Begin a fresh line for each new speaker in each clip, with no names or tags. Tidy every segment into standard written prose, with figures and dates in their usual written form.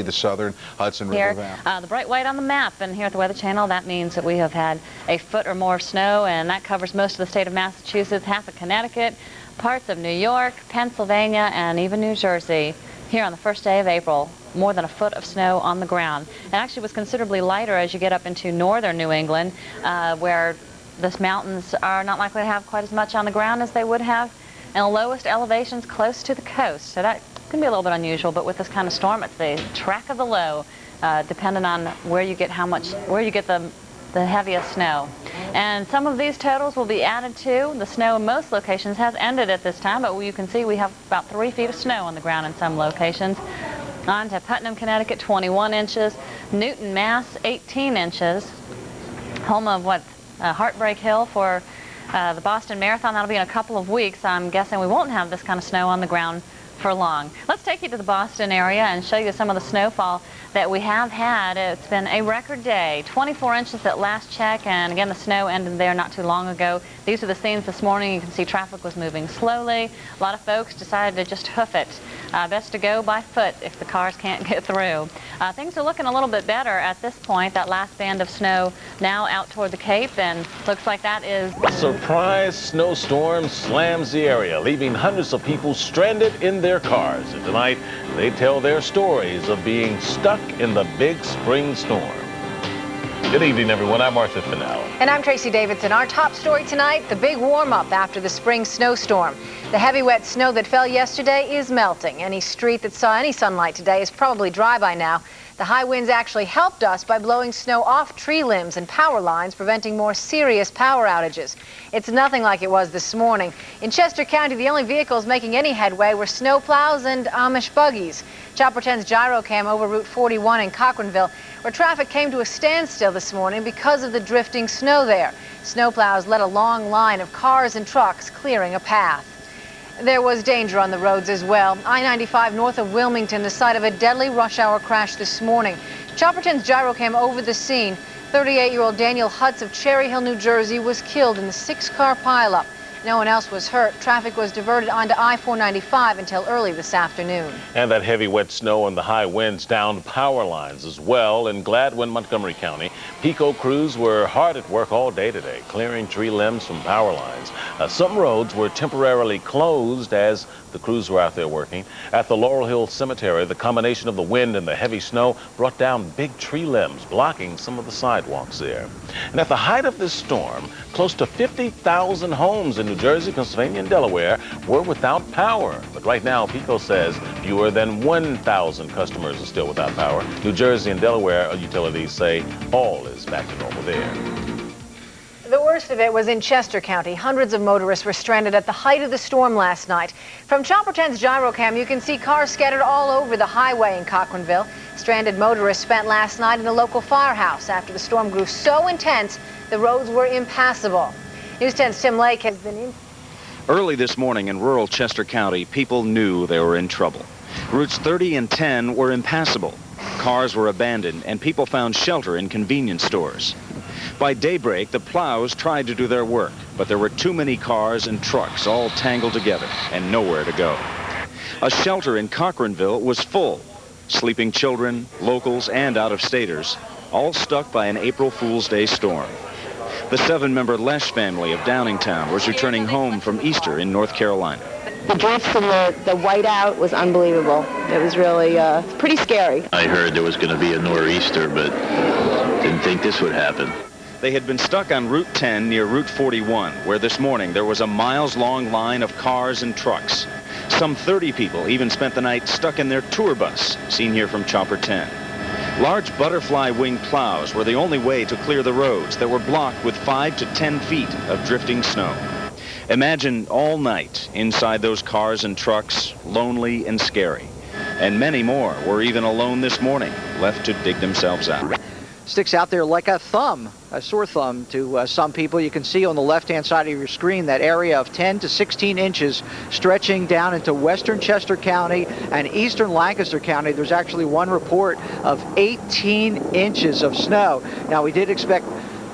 the southern Hudson River Valley.
The bright white on the map, and here at the Weather Channel, that means that we have had a foot or more of snow, and that covers most of the state of Massachusetts, half of Connecticut, parts of New York, Pennsylvania, and even New Jersey. Here on the first day of April, more than a foot of snow on the ground. It actually was considerably lighter as you get up into northern New England, where the mountains are not likely to have quite as much on the ground as they would have, and the lowest elevations close to the coast. So that can be a little bit unusual, but with this kind of storm, it's the track of the low, depending on where you get the heaviest snow. And some of these totals will be added to. The snow in most locations has ended at this time, but you can see we have about 3 feet of snow on the ground in some locations. On to Putnam, Connecticut, 21 inches. Newton, Mass, 18 inches. Home of Heartbreak Hill for the Boston Marathon. That'll be in a couple of weeks. I'm guessing we won't have this kind of snow on the ground for long. Let's take you to the Boston area and show you some of the snowfall that we have had. It's been a record day, 24 inches at last check, and again the snow ended there not too long ago. These are the scenes this morning. You can see traffic was moving slowly. A lot of folks decided to just hoof it. Best to go by foot if the cars can't get through. Things are looking a little bit better at this point. That last band of snow now out toward the Cape, and looks like that is...
A surprise snowstorm slams the area, leaving hundreds of people stranded in their cars. And tonight, they tell their stories of being stuck in the big spring storm. Good evening, everyone. I'm Arthur Finale.
And I'm Tracy Davidson. Our top story tonight, the big warm-up after the spring snowstorm. The heavy, wet snow that fell yesterday is melting. Any street that saw any sunlight today is probably dry by now. The high winds actually helped us by blowing snow off tree limbs and power lines, preventing more serious power outages. It's nothing like it was this morning. In Chester County, the only vehicles making any headway were snowplows and Amish buggies. Chopper 10's gyrocam over Route 41 in Cochranville, where traffic came to a standstill this morning because of the drifting snow there. Snowplows led a long line of cars and trucks clearing a path. There was danger on the roads as well. I-95 north of Wilmington, the site of a deadly rush hour crash this morning. Chopper 10's gyrocam over the scene. 38-year-old Daniel Hutz of Cherry Hill, New Jersey was killed in the 6-car pileup. No one else was hurt. Traffic was diverted onto I-495 until early this afternoon.
And that heavy wet snow and the high winds downed power lines as well. In Gladwin, Montgomery County, PICO crews were hard at work all day today, clearing tree limbs from power lines. Some roads were temporarily closed as the crews were out there working. At the Laurel Hill Cemetery, the combination of the wind and the heavy snow brought down big tree limbs, blocking some of the sidewalks there. And at the height of this storm, close to 50,000 homes in New Jersey, Pennsylvania, and Delaware were without power. But right now, PICO says fewer than 1,000 customers are still without power. New Jersey and Delaware utilities say all is back to normal there.
The worst of it was in Chester County. Hundreds of motorists were stranded at the height of the storm last night. From Chopper 10's gyrocam, you can see cars scattered all over the highway in Cochranville. Stranded motorists spent last night in a local firehouse after the storm grew so intense the roads were impassable. News 10's Tim Lake has been in.
Early this morning in rural Chester County, people knew they were in trouble. Routes 30 and 10 were impassable. Cars were abandoned and people found shelter in convenience stores. By daybreak, the plows tried to do their work, but there were too many cars and trucks all tangled together and nowhere to go. A shelter in Cochranville was full. Sleeping children, locals, and out-of-staters, all stuck by an April Fool's Day storm. The 7-member Lesh family of Downingtown was returning home from Easter in North Carolina.
The drifts and the whiteout was unbelievable. It was really pretty scary.
I heard there was going to be a nor'easter, but didn't think this would happen.
They had been stuck on Route 10 near Route 41, where this morning there was a miles-long line of cars and trucks. Some 30 people even spent the night stuck in their tour bus, seen here from Chopper 10. Large butterfly-wing plows were the only way to clear the roads that were blocked with 5 to 10 feet of drifting snow. Imagine all night inside those cars and trucks, lonely and scary. And many more were even alone this morning, left to dig themselves out.
Sticks out there like a thumb, a sore thumb to some people. You can see on the left-hand side of your screen that area of 10 to 16 inches stretching down into western Chester County and eastern Lancaster County. There's actually one report of 18 inches of snow. Now, we did expect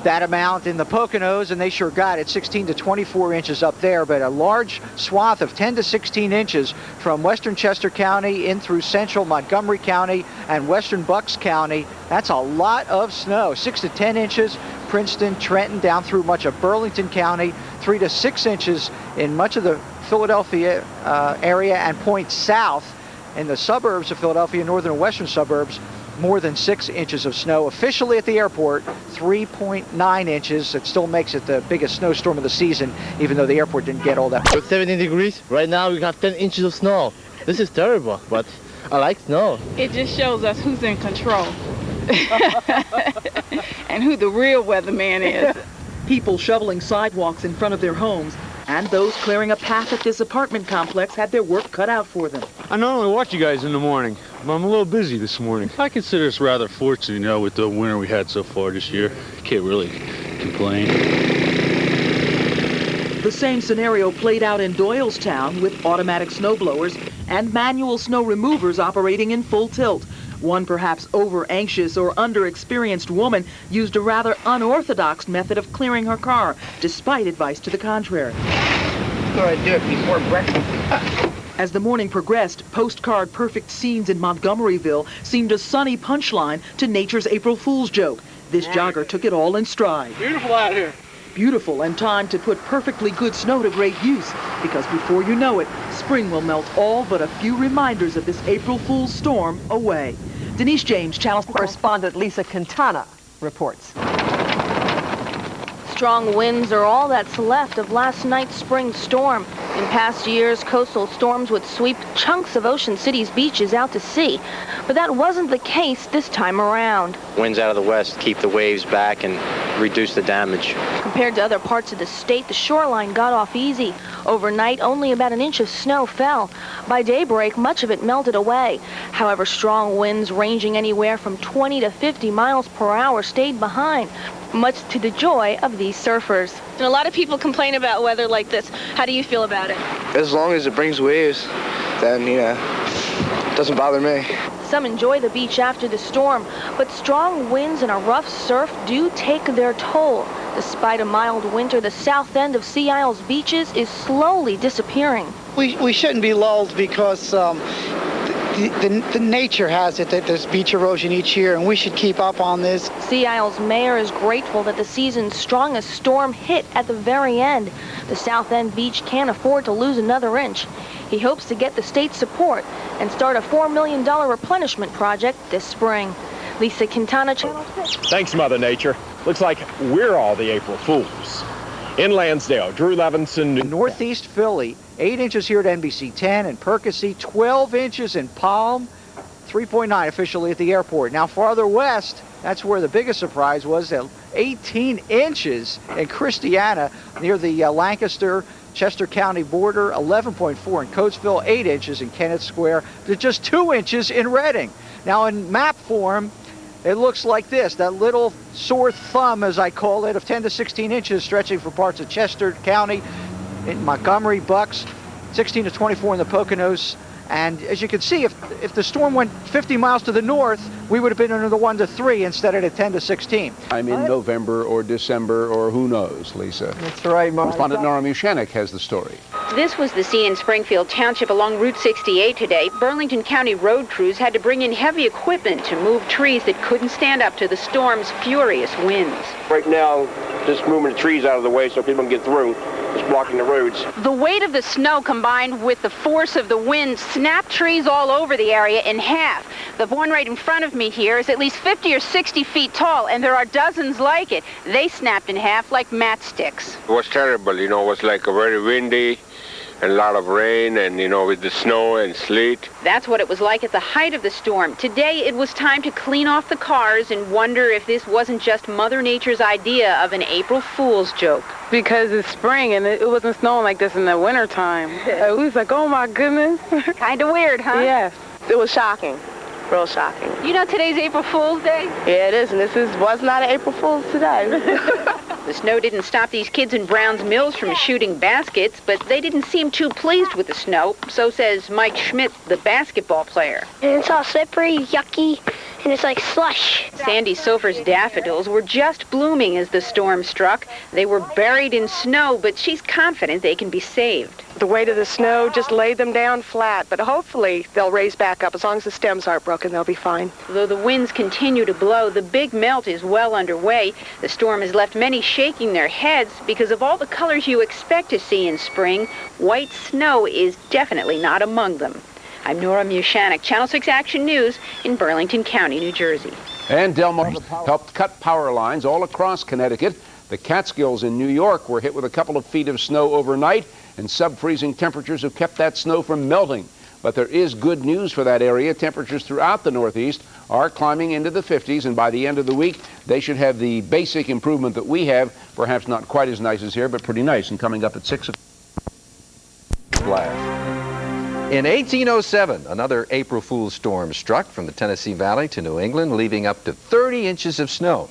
that amount in the Poconos, and they sure got it, 16 to 24 inches up there, but a large swath of 10 to 16 inches from western Chester County in through central Montgomery County and western Bucks County. That's a lot of snow. 6 to 10 inches, Princeton, Trenton, down through much of Burlington County, 3 to 6 inches in much of the Philadelphia area, and points south in the suburbs of Philadelphia, northern and western suburbs, more than 6 inches of snow. Officially at the airport, 3.9 inches. It still makes it the biggest snowstorm of the season, even though the airport didn't get all that.
It's 17 degrees. Right now we have 10 inches of snow. This is terrible, but I like snow.
It just shows us who's in control and who the real weatherman is.
People shoveling sidewalks in front of their homes and those clearing a path at this apartment complex had their work cut out for them.
I normally watch you guys in the morning, but I'm a little busy this morning. I consider us rather fortunate, you know, with the winter we had so far this year. Can't really complain.
The same scenario played out in Doylestown with automatic snow blowers and manual snow removers operating in full tilt. One perhaps over-anxious or under-experienced woman used a rather unorthodox method of clearing her car, despite advice to the contrary.
I do it before breakfast.
As the morning progressed, postcard perfect scenes in Montgomeryville seemed a sunny punchline to nature's April Fool's joke. This jogger took it all in stride.
Beautiful out here.
Beautiful and time to put perfectly good snow to great use, because before you know it, spring will melt all but a few reminders of this April Fool's storm away. Denise James, Channel
correspondent Lisa Quintana reports.
Strong winds are all that's left of last night's spring storm. In past years, coastal storms would sweep chunks of Ocean City's beaches out to sea, but that wasn't the case this time around.
Winds out of the west keep the waves back and reduce the damage.
Compared to other parts of the state, the shoreline got off easy. Overnight, only about an inch of snow fell. By daybreak, much of it melted away. However, strong winds ranging anywhere from 20 to 50 miles per hour stayed behind, much to the joy of these surfers.
And a lot of people complain about weather like this. How do you feel about it?
As long as it brings waves, then, you know, it doesn't bother me.
Some enjoy the beach after the storm, but strong winds and a rough surf do take their toll. Despite a mild winter, the south end of Sea Isle's beaches is slowly disappearing.
We shouldn't be lulled because the nature has it that there's beach erosion each year, and we should keep up on this.
Sea Isle's mayor is grateful that the season's strongest storm hit at the very end. The South End beach can't afford to lose another inch. He hopes to get the state's support and start a $4 million replenishment project this spring. Lisa Quintana, Channel 6.
Thanks, Mother Nature. Looks like we're all the April Fools. In Lansdale, Drew Levinson.
Northeast Philly, 8 inches here at NBC10 and Percy, 12 inches in Palm, 3.9 officially at the airport. Now farther west, that's where the biggest surprise was, 18 inches in Christiana near the Lancaster, Chester County border, 11.4 in Coatesville, 8 inches in Kennett Square, to just 2 inches in Reading. Now in map form, it looks like this, that little sore thumb, as I call it, of 10 to 16 inches stretching for parts of Chester County, in Montgomery, Bucks, 16 to 24 in the Poconos. And as you can see, if the storm went 50 miles to the north, we would have been under the 1 to 3 instead of the 10 to 16.
I'm in November or December or who knows, Lisa.
That's right, Mark.
Correspondent Nora Mushanek has the story.
This was the scene in Springfield Township along Route 68 today. Burlington County road crews had to bring in heavy equipment to move trees that couldn't stand up to the storm's furious winds.
Right now, just moving the trees out of the way so people can get through. It's blocking the roads.
The weight of the snow combined with the force of the wind snapped trees all over the area in half. The one right in front of me here is at least 50 or 60 feet tall, and there are dozens like it. They snapped in half like matchsticks.
It was terrible, you know, it was like a very windy and a lot of rain and, you know, with the snow and sleet.
That's what it was like at the height of the storm. Today, it was time to clean off the cars and wonder if this wasn't just Mother Nature's idea of an April Fool's joke.
Because it's spring and it wasn't snowing like this in the wintertime. We was like, oh my goodness.
Kind of weird, huh?
Yes. It was shocking. Real shocking.
You know today's April Fool's Day?
Yeah, it is, and this was not an April Fool's today.
The snow didn't stop these kids in Brown's Mills from shooting baskets, but they didn't seem too pleased with the snow. So says Mike Schmidt, the basketball player.
And it's all slippery, yucky,
and it's like slush.
Sandy Sofer's daffodils were just blooming as the storm struck. They were buried in snow, but she's confident they can be saved.
The weight of the snow just laid them down flat, but hopefully they'll raise back up. As long as the stems aren't broken, they'll be fine.
Though the winds continue to blow, the big melt is well underway. The storm has left many shaking their heads because of all the colors you expect to see in spring. White snow is definitely not among them. I'm Nora Mushanek, Channel 6 Action News in Burlington County, New Jersey.
And Del Mar helped cut power lines all across Connecticut. The Catskills in New York were hit with a couple of feet of snow overnight, and sub-freezing temperatures have kept that snow from melting. But there is good news for that area. Temperatures throughout the Northeast are climbing into the 50s, and by the end of the week, they should have the basic improvement that we have. Perhaps not quite as nice as here, but pretty nice, and coming up at 6 o'clock.
In 1807, another April Fool's storm struck from the Tennessee Valley to New England, leaving up to 30 inches of snow.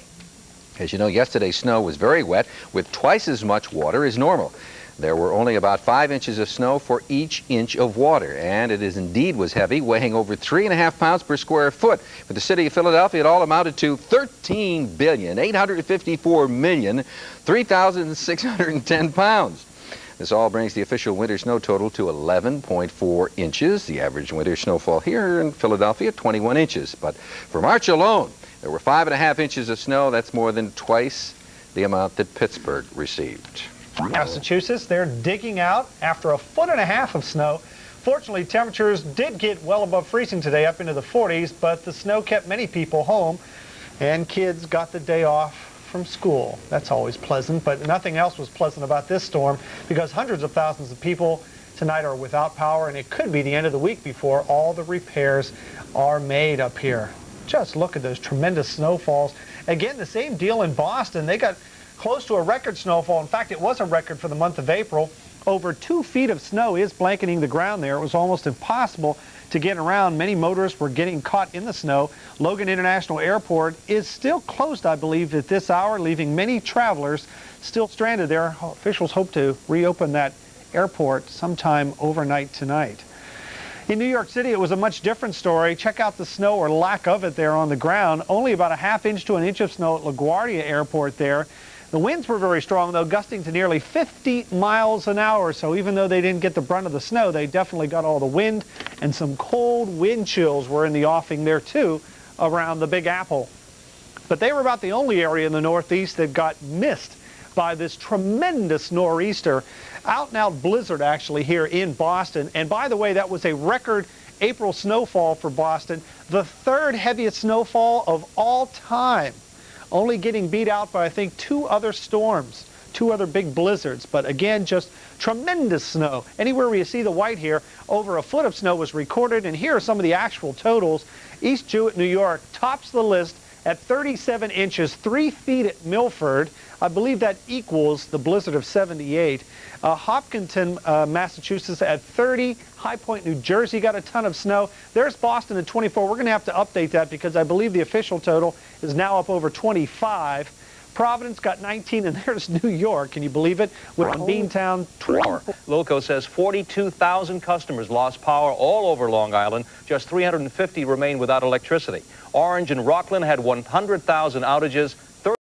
As you know, yesterday's snow was very wet, with twice as much water as normal. There were only about 5 inches of snow for each inch of water, and it indeed was heavy, weighing over 3.5 pounds per square foot. For the city of Philadelphia, it all amounted to $13,854,003,610 pounds. This all brings the official winter snow total to 11.4 inches. The average winter snowfall here in Philadelphia, 21 inches. But for March alone, there were 5.5 inches of snow. That's more than twice the amount that Pittsburgh received.
Massachusetts, they're digging out after 1.5 feet of snow. Fortunately, temperatures did get well above freezing today, up into the 40s, but the snow kept many people home, and kids got the day off from school. That's always pleasant, but nothing else was pleasant about this storm because hundreds of thousands of people tonight are without power, and it could be the end of the week before all the repairs are made up here. Just look at those tremendous snowfalls. Again, the same deal in Boston. They got close to a record snowfall. In fact, it was a record for the month of April. Over 2 feet of snow is blanketing the ground there. It was almost impossible to get around. Many motorists were getting caught in the snow. Logan International Airport is still closed, I believe, at this hour, leaving many travelers still stranded there. Officials hope to reopen that airport sometime overnight tonight. In New York City, it was a much different story. Check out the snow or lack of it there on the ground. Only about 1/2 inch to 1 inch of snow at LaGuardia Airport there. The winds were very strong, though, gusting to nearly 50 miles an hour. So even though they didn't get the brunt of the snow, they definitely got all the wind, and some cold wind chills were in the offing there, too, around the Big Apple. But they were about the only area in the Northeast that got missed by this tremendous nor'easter. Out-and-out blizzard, actually, here in Boston. And by the way, that was a record April snowfall for Boston, the 3rd heaviest snowfall of all time. Only getting beat out by, I think, 2 other storms, 2 other big blizzards. But again, just tremendous snow. Anywhere where you see the white here, over 1 foot of snow was recorded. And here are some of the actual totals. East Jewett, New York, tops the list at 37 inches, 3 feet at Milford. I believe that equals the blizzard of 78. Hopkinton, Massachusetts at 30. High Point, New Jersey got a ton of snow. There's Boston at 24. We're going to have to update that because I believe the official total is now up over 25. Providence got 19, and there's New York. Can you believe it? With Beantown, 12.
Loco says 42,000 customers lost power all over Long Island. Just 350 remain without electricity. Orange and Rockland had 100,000 outages.